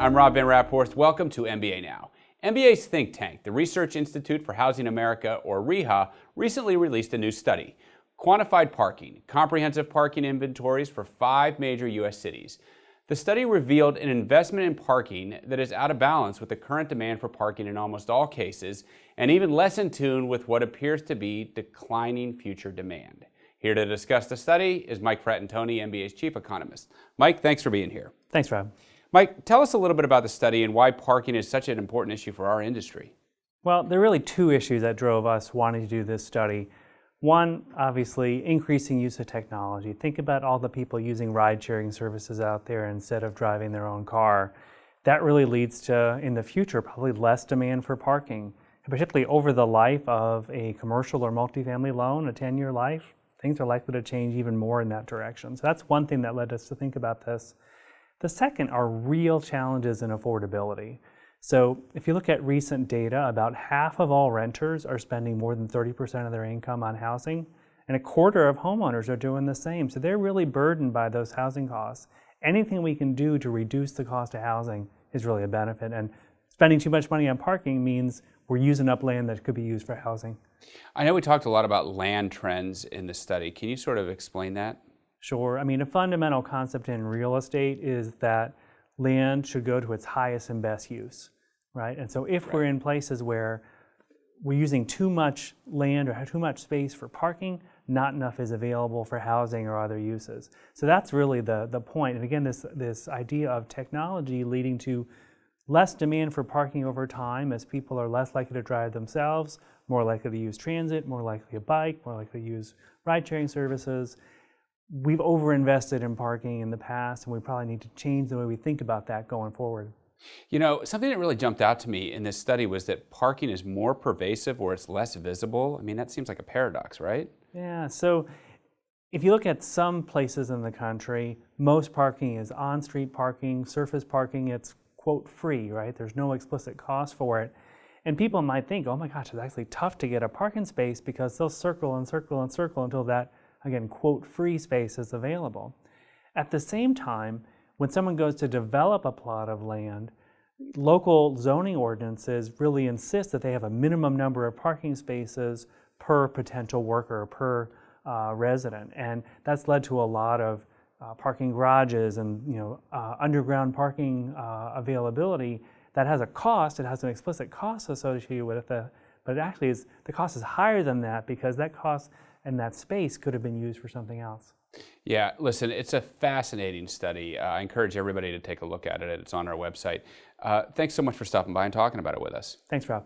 I'm Rob Van Rapphorst. Welcome to MBA Now. MBA's think tank, the Research Institute for Housing America, or RIHA, recently released a new study, Quantified Parking, Comprehensive Parking Inventories for 5 major U.S. cities. The study revealed an investment in parking that is out of balance with the current demand for parking in almost all cases, and even less in tune with what appears to be declining future demand. Here to discuss the study is Mike Fratantoni, MBA's chief economist. Mike, thanks for being here. Thanks, Rob. Mike, tell us a little bit about the study and why parking is such an important issue for our industry. Well, there are really 2 issues that drove us wanting to do this study. One, obviously, increasing use of technology. Think about all the people using ride-sharing services out there instead of driving their own car. That really leads to, in the future, probably less demand for parking. And particularly over the life of a commercial or multifamily loan, a 10-year life, things are likely to change even more in that direction. So that's one thing that led us to think about this. The second are real challenges in affordability. So if you look at recent data, about half of all renters are spending more than 30% of their income on housing, and a quarter of homeowners are doing the same. So they're really burdened by those housing costs. Anything we can do to reduce the cost of housing is really a benefit, and spending too much money on parking means we're using up land that could be used for housing. I know we talked a lot about land trends in the study. Can you sort of explain that? Sure. I mean, a fundamental concept in real estate is that land should go to its highest and best use, right? And so if we're in places where we're using too much land or have too much space for parking, not enough is available for housing or other uses. So that's really the point. And again, this idea of technology leading to less demand for parking over time as people are less likely to drive themselves, more likely to use transit, more likely to bike, more likely to use ride-sharing services. We've overinvested in parking in the past, and we probably need to change the way we think about that going forward. You know, something that really jumped out to me in this study was that parking is more pervasive or it's less visible. I mean, that seems like a paradox, right? Yeah, so if you look at some places in the country, most parking is on-street parking, surface parking, it's, quote, free, right? There's no explicit cost for it. And people might think, oh my gosh, it's actually tough to get a parking space because they'll circle and circle and circle until that, again, quote, free space is available. At the same time, when someone goes to develop a plot of land, local zoning ordinances really insist that they have a minimum number of parking spaces per potential worker, per resident. And that's led to a lot of parking garages and underground parking availability that has a cost. It has an explicit cost associated with it, but it actually is, the cost is higher than that because that cost and that space could have been used for something else. Yeah, listen, it's a fascinating study. I encourage everybody to take a look at it. It's on our website. Thanks so much for stopping by and talking about it with us. Thanks, Rob.